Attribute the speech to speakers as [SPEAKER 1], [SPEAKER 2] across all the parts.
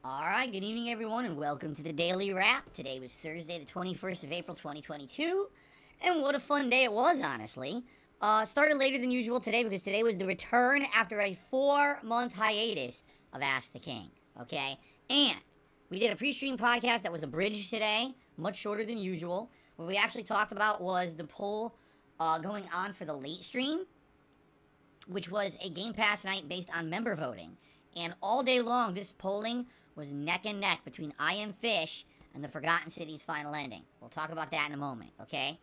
[SPEAKER 1] Alright, good evening everyone and welcome to the Daily Wrap. Today was Thursday the 21st of April 2022, and what a fun day it was, honestly. Started later than usual today because today was the return after a 4-month hiatus of Ask the King, okay? And we did a pre-stream podcast that was abridged today, much shorter than usual. What we actually talked about was the poll going on for the late stream, which was a Game Pass night based on member voting. And all day long, this polling was neck and neck between I Am Fish and the Forgotten City's final ending. We'll talk about that in a moment, okay?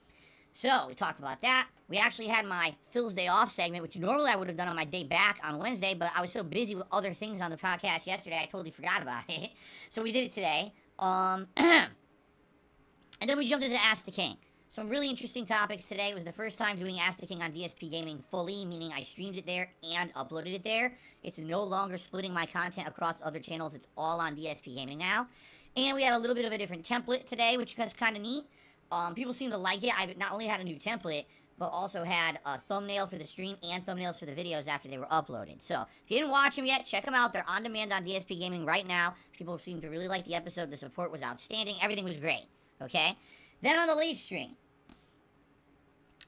[SPEAKER 1] So, we talked about that. We actually had my Phil's Day Off segment, which normally I would have done on my day back on Wednesday, but I was so busy with other things on the podcast yesterday, I totally forgot about it. So we did it today. And then we jumped into Ask the King. Some really interesting topics today. It was the first time doing Ask the King on DSP Gaming fully, meaning I streamed it there and uploaded it there. It's no longer splitting my content across other channels. It's all on DSP Gaming now. And we had a little bit of a different template today, which was kind of neat. People seem to like it. I not only had a new template, but also had a thumbnail for the stream and thumbnails for the videos after they were uploaded. So, if you didn't watch them yet, check them out. They're on demand on DSP Gaming right now. People seem to really like the episode. The support was outstanding. Everything was great. Okay? Then on the late stream,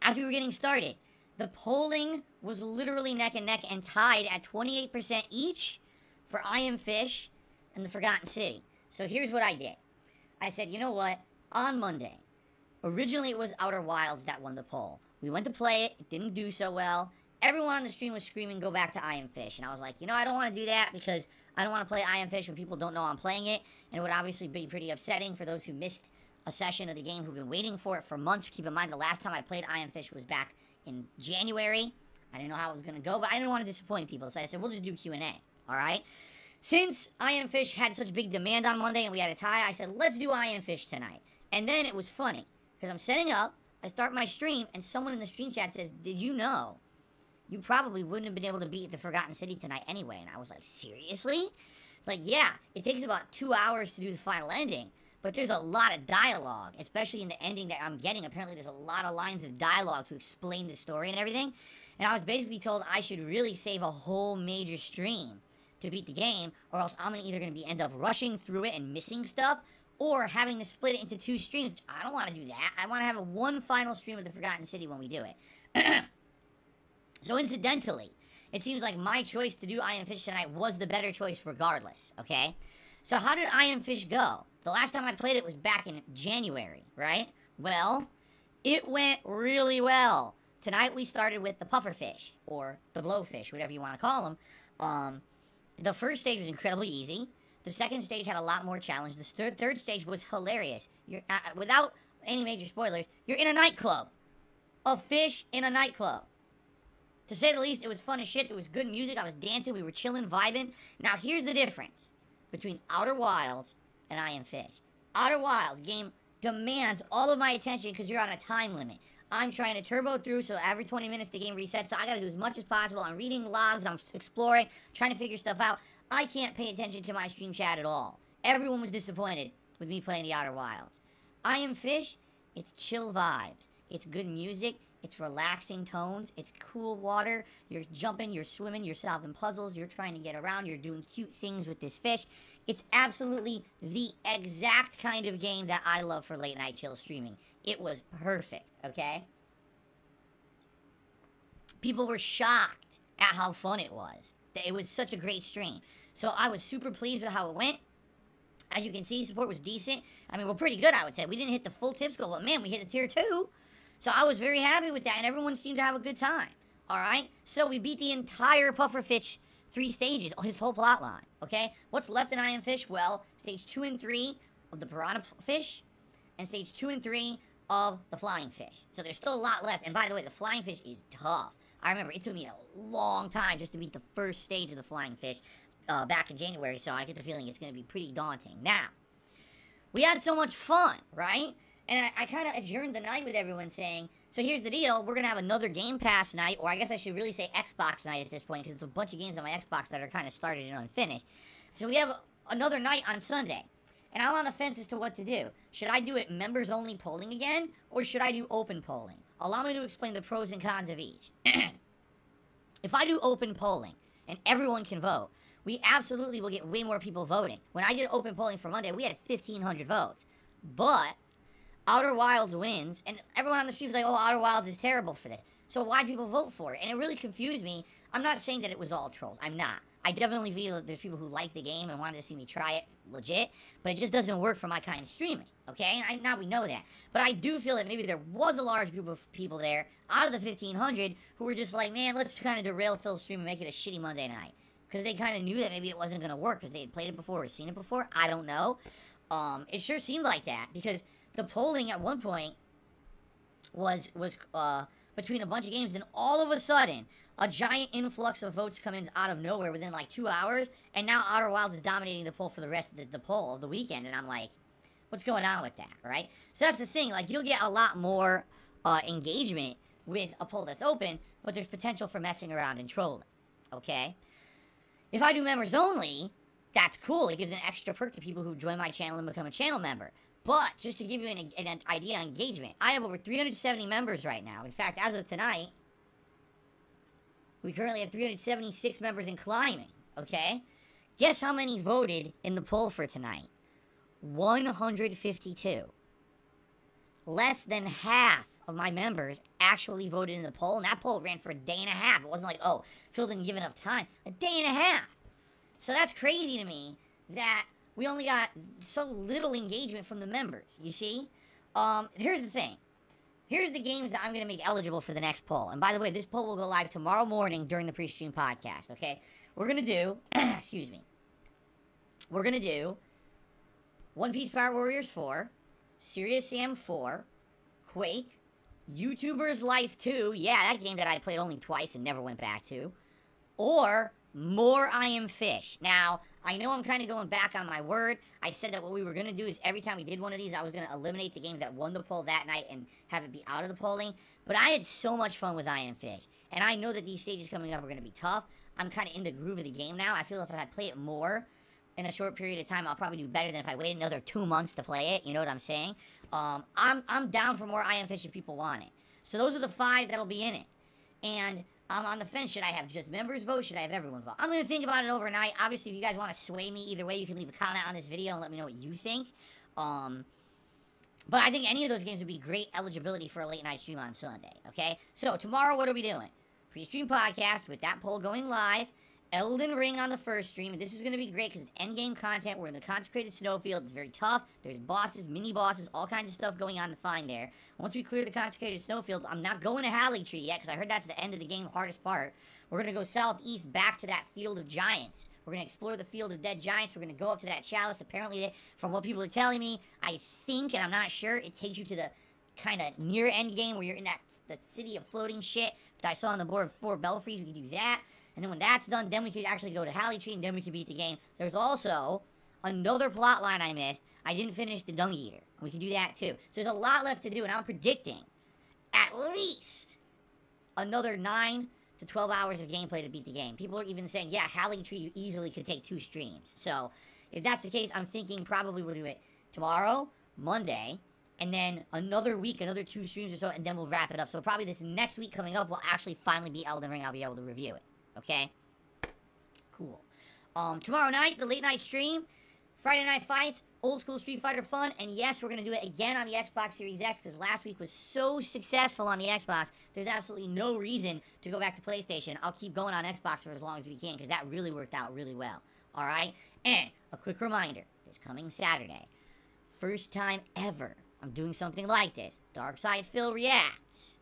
[SPEAKER 1] as we were getting started, the polling was literally neck and neck and tied at 28% each for I Am Fish and the Forgotten City. So here's what I did. I said, you know what? On Monday, originally it was Outer Wilds that won the poll. We went to play it. It didn't do so well. Everyone on the stream was screaming, go back to I Am Fish. And I was like, you know, I don't want to do that because I don't want to play I Am Fish when people don't know I'm playing it. And it would obviously be pretty upsetting for those who missed a session of the game who've been waiting for it for months. Keep in mind, the last time I played I Am Fish was back in January. I didn't know how it was going to go, but I didn't want to disappoint people, so I said, we'll just do Q&A, alright? Since I Am Fish had such big demand on Monday and we had a tie, I said, let's do I Am Fish tonight. And then it was funny, because I'm setting up, I start my stream, and someone in the stream chat says, did you know you probably wouldn't have been able to beat the Forgotten City tonight anyway? And I was like, seriously? Like, yeah, it takes about 2 hours to do the final ending. But there's a lot of dialogue, especially in the ending that I'm getting. Apparently, there's a lot of lines of dialogue to explain the story and everything. And I was basically told I should really save a whole major stream to beat the game, or else I'm either going to end up rushing through it and missing stuff, or having to split it into 2 streams. I don't want to do that. I want to have one final stream of the Forgotten City when we do it. So incidentally, it seems like my choice to do I Am Fish tonight was the better choice regardless, okay? So how did I Am Fish go? The last time I played it was back in January, right? Well, it went really well. Tonight we started with the pufferfish, or the blowfish, whatever you want to call them. The first stage was incredibly easy. The second stage had a lot more challenge. The third stage was hilarious. You're without any major spoilers, you're in a nightclub. A fish in a nightclub. To say the least, it was fun as shit. There was good music. I was dancing. We were chilling, vibing. Now, here's the difference between Outer Wilds and I Am Fish. Outer Wilds game demands all of my attention because you're on a time limit. I'm trying to turbo through, so every 20 minutes the game resets, so I gotta do as much as possible. I'm reading logs, I'm exploring, trying to figure stuff out. I can't pay attention to my stream chat at all. Everyone was disappointed with me playing the Outer Wilds. I Am Fish, it's chill vibes. It's good music, it's relaxing tones, it's cool water. You're jumping, you're swimming, you're solving puzzles, you're trying to get around, you're doing cute things with this fish. It's absolutely the exact kind of game that I love for late night chill streaming. It was perfect, okay? People were shocked at how fun it was. It was such a great stream. So I was super pleased with how it went. As you can see, support was decent. I mean, we're pretty good, I would say. We didn't hit the full tips goal, but man, we hit a tier 2. So I was very happy with that, and everyone seemed to have a good time. Alright? So we beat the entire pufferfish 3 stages, his whole plot line, okay? What's left in I Am Fish? Well, stage 2 and 3 of the piranha fish, and stage 2 and 3 of the flying fish. So there's still a lot left, and by the way, the flying fish is tough. I remember it took me a long time just to beat the first stage of the flying fish back in January, so I get the feeling it's going to be pretty daunting. Now, we had so much fun, right? And I kind of adjourned the night with everyone saying, so here's the deal, we're going to have another Game Pass night, or I guess I should really say Xbox night at this point, because it's a bunch of games on my Xbox that are kind of started and unfinished. So we have another night on Sunday, and I'm on the fence as to what to do. Should I do it members-only polling again, or should I do open polling? Allow me to explain the pros and cons of each. If I do open polling, and everyone can vote, we absolutely will get way more people voting. When I did open polling for Monday, we had 1,500 votes. But Outer Wilds wins, and everyone on the stream was like, oh, Outer Wilds is terrible for this. So why'd people vote for it? And it really confused me. I'm not saying that it was all trolls. I'm not. I definitely feel that there's people who like the game and wanted to see me try it legit, but it just doesn't work for my kind of streaming, okay? And now we know that. But I do feel that maybe there was a large group of people there, out of the 1,500, who were just like, man, let's kind of derail Phil's stream and make it a shitty Monday night. Because they kind of knew that maybe it wasn't going to work because they had played it before or seen it before. I don't know. It sure seemed like that because the polling at one point was between a bunch of games, then all of a sudden, a giant influx of votes come in out of nowhere within like 2 hours, and now Outer Wilds is dominating the poll for the rest of the poll of the weekend, and I'm like, what's going on with that, right? So that's the thing, like, you'll get a lot more engagement with a poll that's open, but there's potential for messing around and trolling, okay? If I do members only, that's cool. It gives an extra perk to people who join my channel and become a channel member. But, just to give you an idea of engagement, I have over 370 members right now. In fact, as of tonight, we currently have 376 members and climbing, okay? Guess how many voted in the poll for tonight? 152. Less than half of my members actually voted in the poll, and that poll ran for a day and a half. It wasn't like, oh, Phil didn't give enough time. A day and a half. So that's crazy to me that we only got so little engagement from the members, you see? Here's the thing. Here's the games that I'm going to make eligible for the next poll. And by the way, this poll will go live tomorrow morning during the pre-stream podcast, okay? We're going to do, excuse me. We're going to do One Piece Power Warriors 4, Serious Sam 4, Quake, YouTuber's Life 2, yeah, that game that I played only twice and never went back to, or more I Am Fish. Now, I know I'm kind of going back on my word. I said that what we were going to do is every time we did one of these, I was going to eliminate the game that won the poll that night and have it be out of the polling. But I had so much fun with I Am Fish. And I know that these stages coming up are going to be tough. I'm kind of in the groove of the game now. I feel if I play it more in a short period of time, I'll probably do better than if I wait another 2 months to play it. You know what I'm saying? I'm down for more I Am Fish if people want it. So those are the 5 that'll be in it. And I'm on the fence. Should I have just members vote? Should I have everyone vote? I'm going to think about it overnight. Obviously, if you guys want to sway me either way, you can leave a comment on this video and let me know what you think. But I think any of those games would be great eligibility for a late night stream on Sunday, okay? So, tomorrow, what are we doing? Pre-stream podcast with that poll going live. Elden Ring on the first stream, and this is going to be great because it's endgame content. We're in the consecrated snowfield. It's very tough. There's bosses, mini-bosses, all kinds of stuff going on to find there. Once we clear the consecrated snowfield, I'm not going to Halley Tree yet because I heard that's the end of the game, hardest part. We're going to go southeast back to that field of giants. We're going to explore the field of dead giants. We're going to go up to that chalice. Apparently, from what people are telling me, I think, and I'm not sure, it takes you to the kind of near end game where you're in the city of floating shit that I saw on the board 4 Belfries. We can do that. And then when that's done, then we could actually go to Halley Tree, and then we could beat the game. There's also another plot line I missed. I didn't finish the Dung Eater. We can do that too. So there's a lot left to do, and I'm predicting at least another 9 to 12 hours of gameplay to beat the game. People are even saying, yeah, Halley Tree, you easily could take 2 streams. So if that's the case, I'm thinking probably we'll do it tomorrow, Monday, and then another week, another 2 streams or so, and then we'll wrap it up. So probably this next week coming up will actually finally be Elden Ring. I'll be able to review it. Okay? Cool. Tomorrow night, the late night stream, Friday Night Fights, old school Street Fighter fun, and yes, we're going to do it again on the Xbox Series X, because last week was so successful on the Xbox, there's absolutely no reason to go back to PlayStation. I'll keep going on Xbox for as long as we can, because that really worked out really well. Alright? And, a quick reminder, this coming Saturday, first time ever I'm doing something like this, Dark Side Phil Reacts.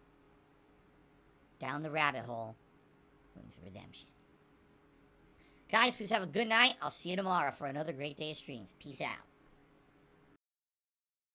[SPEAKER 1] Down the rabbit hole. Wings of Redemption. Guys, please have a good night. I'll see you tomorrow for another great day of streams. Peace out.